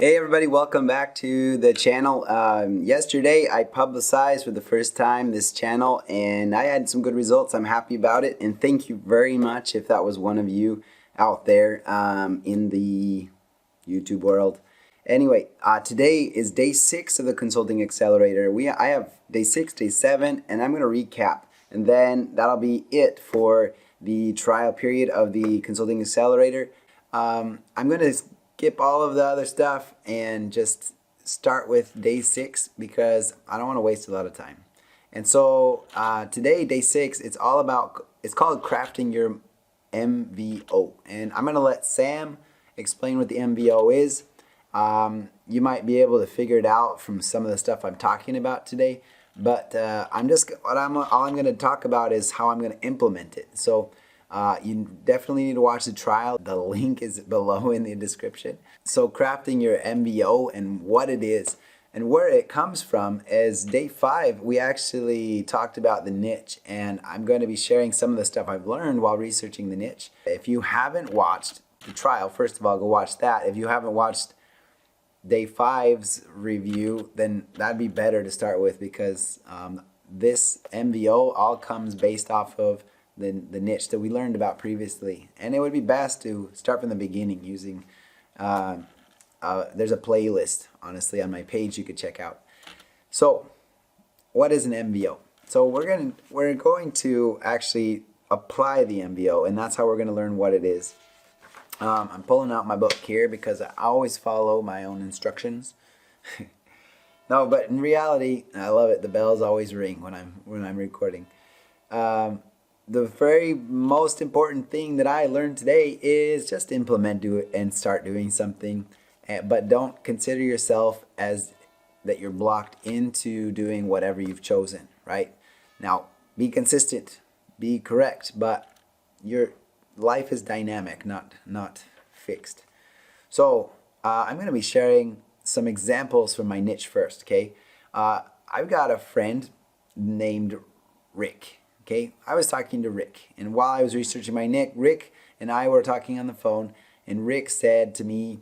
Hey everybody, welcome back to the channel. Yesterday I publicized for the first time this channel and I had some good results. I'm happy about it, and thank you very much if that was one of you out there in the YouTube world. Anyway, today is day 6 of the Consulting Accelerator. I have day 6, day 7, and I'm going to recap, and then that'll be it for the trial period of the Consulting Accelerator. I'm going to skip all of the other stuff and just start with day 6 because I don't want to waste a lot of time. And so today, day 6, it's called crafting your MVO. And I'm going to let Sam explain what the MVO is. You might be able to figure it out from some of the stuff I'm talking about today, but all I'm going to talk about is how I'm going to implement it. So you definitely need to watch the trial. The link is below in the description. So crafting your MVO and what it is and where it comes from is day 5. We actually talked about the niche, and I'm going to be sharing some of the stuff I've learned while researching the niche. If you haven't watched the trial, first of all, go watch that. If you haven't watched day 5's review, then that'd be better to start with, because this MVO all comes based off of the niche that we learned about previously, and it would be best to start from the beginning using there's a playlist honestly on my page you could check out. So what is an MVO? So we're going to actually apply the MVO, and that's how we're going to learn what it is. I'm pulling out my book here because I always follow my own instructions. No, but in reality, I love it. The bells always ring when I'm recording. The very most important thing that I learned today is just implement it and start doing something, but don't consider yourself as that you're blocked into doing whatever you've chosen, right? Now, be consistent, be correct, but your life is dynamic, not fixed. So I'm going to be sharing some examples from my niche first, okay? I've got a friend named Rick. Okay, I was talking to Rick, and while I was researching my niche, Rick and I were talking on the phone, and Rick said to me,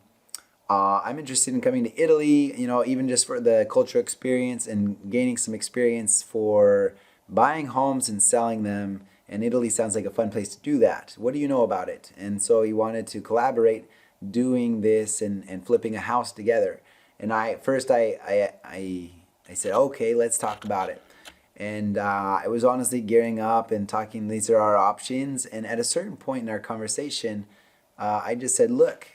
I'm interested in coming to Italy, even just for the cultural experience and gaining some experience for buying homes and selling them, and Italy sounds like a fun place to do that. What do you know about it? And so he wanted to collaborate doing this and flipping a house together. And I said, okay, let's talk about it. And I was honestly gearing up and talking, these are our options. And at a certain point in our conversation, I just said, look,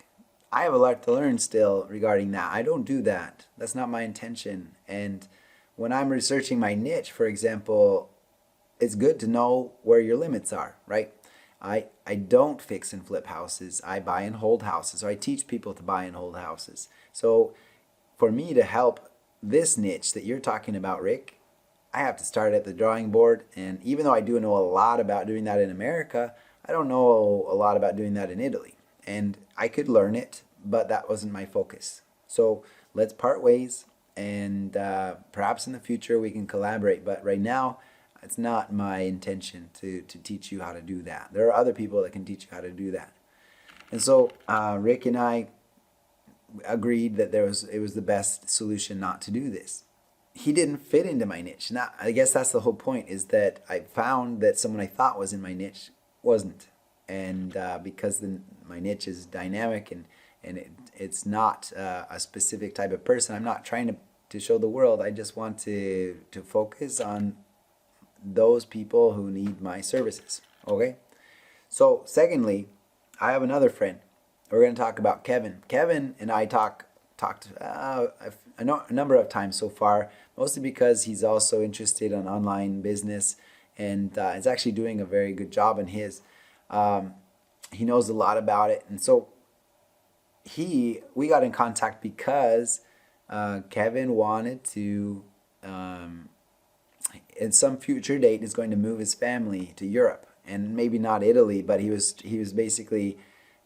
I have a lot to learn still regarding that. I don't do that. That's not my intention. And when I'm researching my niche, for example, it's good to know where your limits are, right? I don't fix and flip houses. I buy and hold houses. So I teach people to buy and hold houses. So for me to help this niche that you're talking about, Rick, I have to start at the drawing board, and even though I do know a lot about doing that in America, I don't know a lot about doing that in Italy. And I could learn it, but that wasn't my focus. So let's part ways, and perhaps in the future we can collaborate, but right now it's not my intention to teach you how to do that. There are other people that can teach you how to do that. And so Rick and I agreed that it was the best solution not to do this. He didn't fit into my niche. Now, I guess that's the whole point, is that I found that someone I thought was in my niche wasn't. And because my niche is dynamic and it's not a specific type of person, I'm not trying to show the world. I just want to focus on those people who need my services, okay? So secondly, I have another friend. We're going to talk about Kevin. Kevin and I talked a number of times so far, mostly because he's also interested in online business, and is actually doing a very good job in his. He knows a lot about it, and so we got in contact because Kevin wanted to, in some future date, is going to move his family to Europe, and maybe not Italy, but he was basically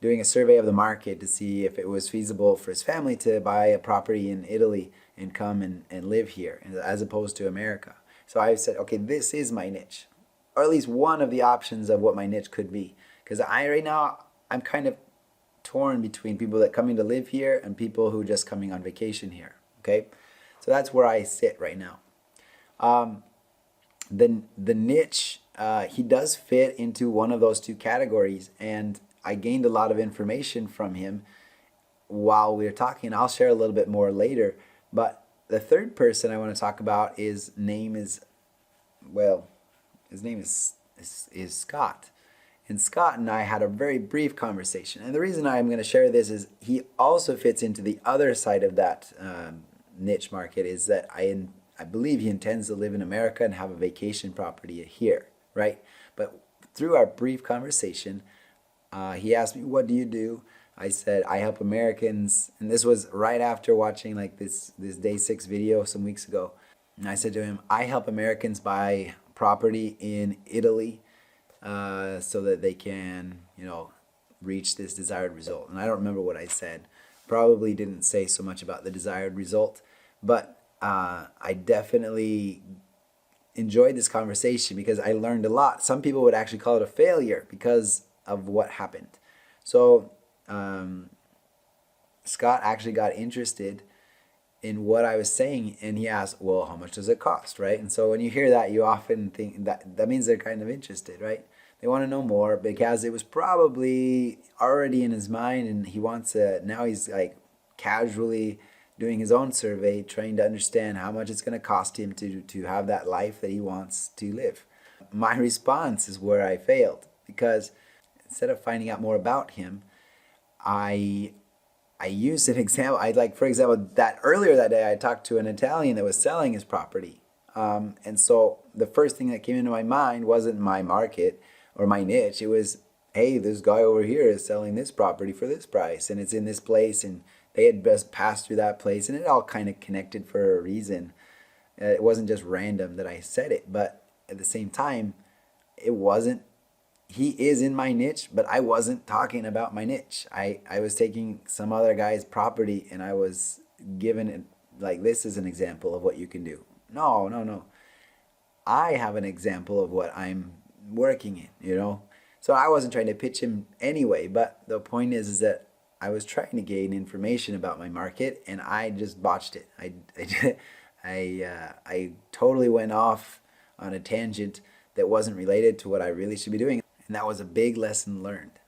doing a survey of the market to see if it was feasible for his family to buy a property in Italy and come and live here as opposed to America. So I said, okay, this is my niche, or at least one of the options of what my niche could be. Because right now I'm kind of torn between people that coming to live here and people who just coming on vacation here. Okay, so that's where I sit right now. The niche, he does fit into one of those two categories, and I gained a lot of information from him while we were talking. I'll share a little bit more later, but the third person I want to talk about his name is Scott. And Scott and I had a very brief conversation. And the reason I'm going to share this is he also fits into the other side of that niche market, is that I believe he intends to live in America and have a vacation property here, right? But through our brief conversation, he asked me, what do you do? I said, I help Americans. And this was right after watching like this day 6 video some weeks ago. And I said to him, I help Americans buy property in Italy so that they can, reach this desired result. And I don't remember what I said. Probably didn't say so much about the desired result, but I definitely enjoyed this conversation because I learned a lot. Some people would actually call it a failure because of what happened. So Scott actually got interested in what I was saying, and he asked, well, how much does it cost, right? And so when you hear that, you often think that means they're kind of interested, right? They want to know more because it was probably already in his mind, and he wants to, now he's like casually doing his own survey, trying to understand how much it's going to cost him to have that life that he wants to live. My response is where I failed, because instead of finding out more about him, I used an example. For example, that earlier that day I talked to an Italian that was selling his property. And so the first thing that came into my mind wasn't my market or my niche. It was, hey, this guy over here is selling this property for this price, and it's in this place, and they had just passed through that place, and it all kind of connected for a reason. It wasn't just random that I said it, but at the same time, it wasn't. He is in my niche, but I wasn't talking about my niche. I was taking some other guy's property, and I was giving it like, this is an example of what you can do. No. I have an example of what I'm working in, So I wasn't trying to pitch him anyway, but the point is that I was trying to gain information about my market, and I just botched it. I totally went off on a tangent that wasn't related to what I really should be doing. And that was a big lesson learned.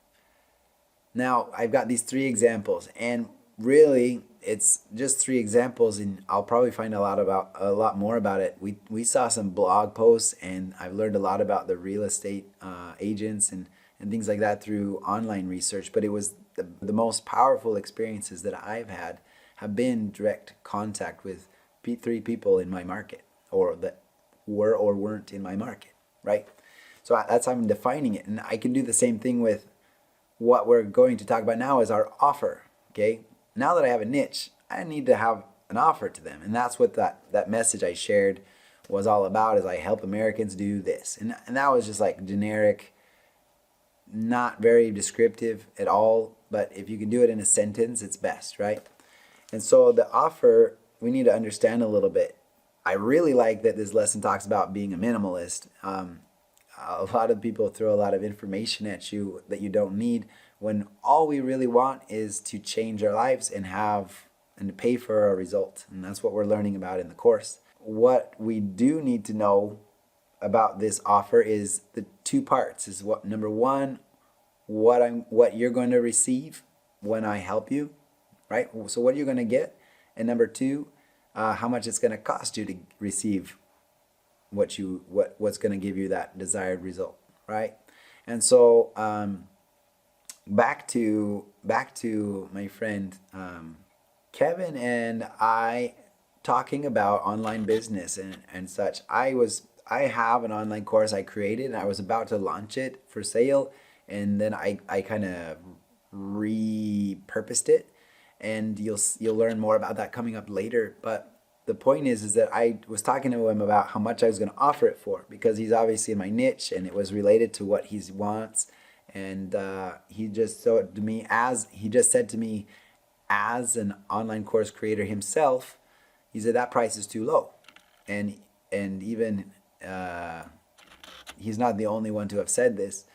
Now, I've got these 3 examples, and really it's just 3 examples, and I'll probably find a lot more about it. We saw some blog posts, and I've learned a lot about the real estate agents and things like that through online research. But it was the most powerful experiences that I've had have been direct contact with 3 people in my market, or that were or weren't in my market, right? So that's how I'm defining it. And I can do the same thing with what we're going to talk about now is our offer, okay? Now that I have a niche, I need to have an offer to them. And that's what that message I shared was all about, is I help Americans do this. And that was just like generic, not very descriptive at all. But if you can do it in a sentence, it's best, right? And so the offer, we need to understand a little bit. I really like that this lesson talks about being a minimalist. A lot of people throw a lot of information at you that you don't need, when all we really want is to change our lives and to pay for a result. And that's what we're learning about in the course. What we do need to know about this offer is the 2 parts. Is what, number 1, what you're going to receive when I help you, right? So what you're going to get, and number 2, how much it's going to cost you to receive what's going to give you that desired result, right? And so back to my friend Kevin and I talking about online business and such. I have an online course I created, and I was about to launch it for sale, and then I kind of repurposed it, and you'll learn more about that coming up later. But the point is that I was talking to him about how much I was going to offer it for, because he's obviously in my niche, and it was related to what he wants. And he just said to me, as an online course creator himself, he said that price is too low. And even he's not the only one to have said this.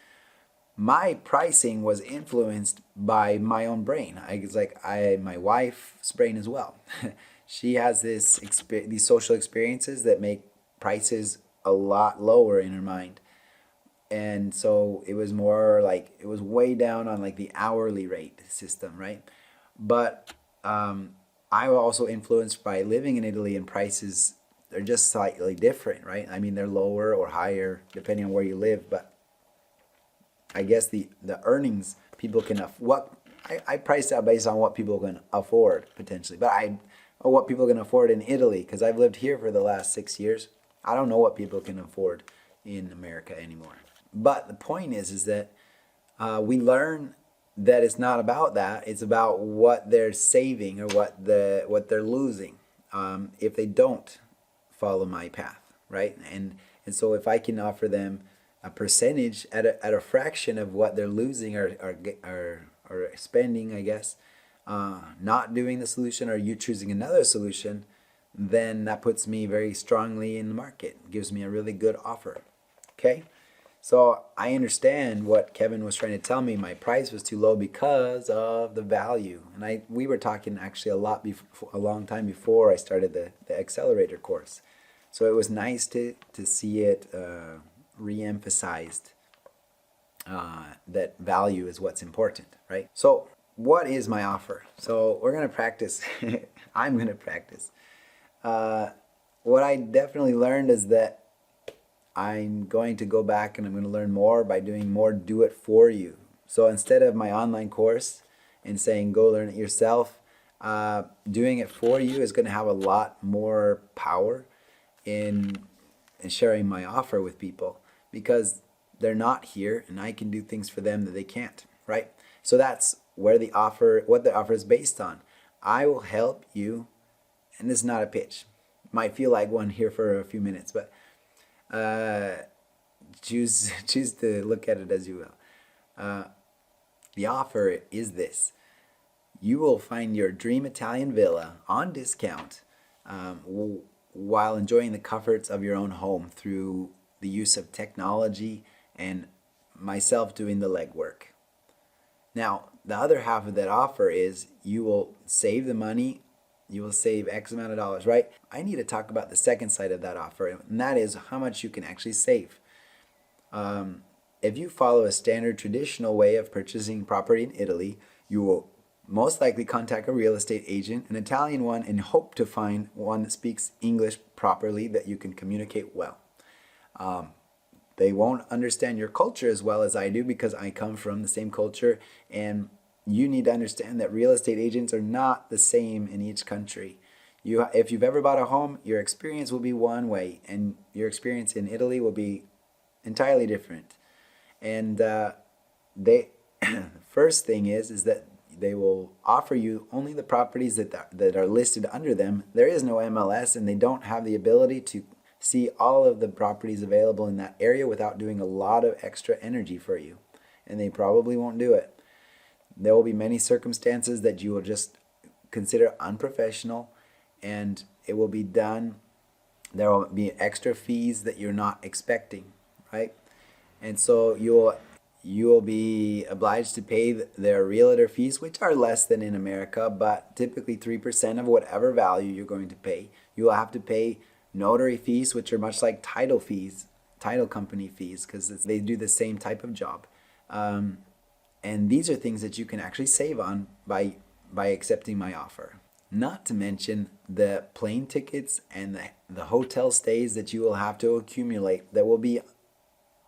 my pricing was influenced by my own brain. My wife's brain as well. She has these social experiences that make prices a lot lower in her mind. And so it was more like it was way down on like the hourly rate system, right? But I was also influenced by living in Italy, and prices, they're just slightly different, right? I mean, they're lower or higher depending on where you live, but I guess the earnings people can I priced out based on what people can afford potentially, but what people can afford in Italy, because I've lived here for the last 6 years. I don't know what people can afford in America anymore. But the point is that we learn that it's not about that. It's about what they're saving or what they're losing if they don't follow my path, right? And so if I can offer them a percentage at a fraction of what they're losing or spending, I guess, not doing the solution or you choosing another solution, then that puts me very strongly in the market. It gives me a really good offer. Okay? So I understand what Kevin was trying to tell me. My price was too low because of the value. And we were talking actually a long time before I started the Accelerator course. So it was nice to see it re-emphasized, that value is what's important, right? So what is my offer? So we're going to practice. I'm going to practice. What I definitely learned is that I'm going to go back and I'm going to learn more by doing more do it for you. So instead of my online course and saying go learn it yourself, doing it for you is going to have a lot more power in sharing my offer with people, because they're not here and I can do things for them that they can't, right? So that's what the offer is based on. I will help you, and this is not a pitch. Might feel like one here for a few minutes, but choose to look at it as you will. The offer is this: you will find your dream Italian villa on discount, while enjoying the comforts of your own home through the use of technology and myself doing the legwork. Now, the other half of that offer is you will save the money, you will save X amount of dollars, right? I need to talk about the second side of that offer, and that is how much you can actually save. If you follow a standard traditional way of purchasing property in Italy, you will most likely contact a real estate agent, an Italian one, and hope to find one that speaks English properly, that you can communicate well. They won't understand your culture as well as I do, because I come from the same culture, and you need to understand that real estate agents are not the same in each country. If you've ever bought a home, your experience will be one way, and your experience in Italy will be entirely different. And the first thing is that they will offer you only the properties that are listed under them. There is no MLS, and they don't have the ability to see all of the properties available in that area without doing a lot of extra energy for you. And they probably won't do it. There will be many circumstances that you will just consider unprofessional, and it will be done. There will be extra fees that you're not expecting, right? And so you will be obliged to pay their realtor fees, which are less than in America, but typically 3% of whatever value you're going to pay. You will have to pay notary fees, which are much like title fees, title company fees, because they do the same type of job. And these are things that you can actually save on by accepting my offer. Not to mention the plane tickets and the hotel stays that you will have to accumulate that will be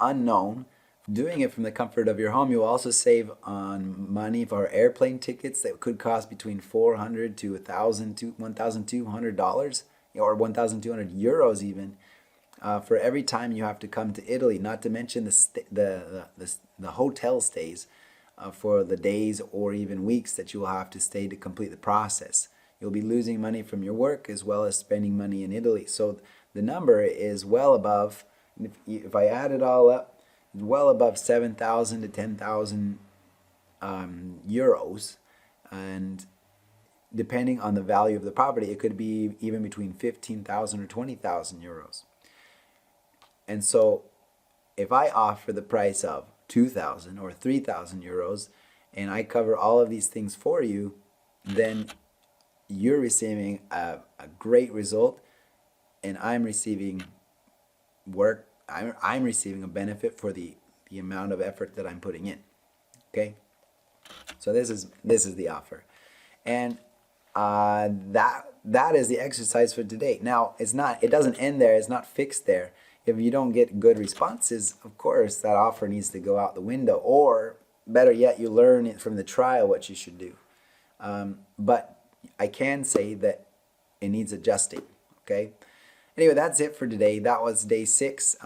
unknown. Doing it from the comfort of your home, you will also save on money for airplane tickets that could cost between $400 to $1,200 or 1,200 euros even, for every time you have to come to Italy. Not to mention the hotel stays for the days or even weeks that you will have to stay to complete the process. You'll be losing money from your work as well as spending money in Italy. So the number is well above, if I add it all up, well above 7,000 to 10,000 euros, and depending on the value of the property, it could be even between 15,000 or 20,000 euros. And so if I offer the price of 2,000 or 3,000 euros, and I cover all of these things for you, then you're receiving a great result, and I'm receiving work. I'm receiving a benefit for the amount of effort that I'm putting in. Okay, so this is the offer, and that is the exercise for today. Now it doesn't end there. It's not fixed there. If you don't get good responses, of course that offer needs to go out the window, or better yet, you learn it from the trial what you should do. But I can say that it needs adjusting. Okay. Anyway, that's it for today. That was day 6,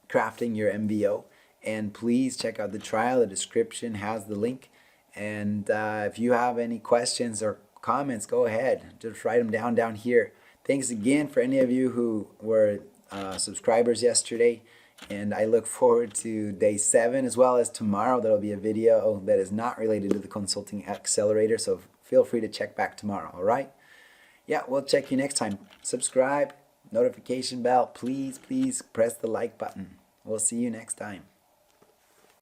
crafting your MBO. And please check out the trial. The description has the link. And if you have any questions or comments, go ahead. Just write them down here. Thanks again for any of you who were subscribers yesterday. And I look forward to day 7, as well as tomorrow. There'll be a video that is not related to the Consulting Accelerator. So feel free to check back tomorrow. All right? Yeah, we'll check you next time. Subscribe. Notification bell, please press the like button. We'll see you next time.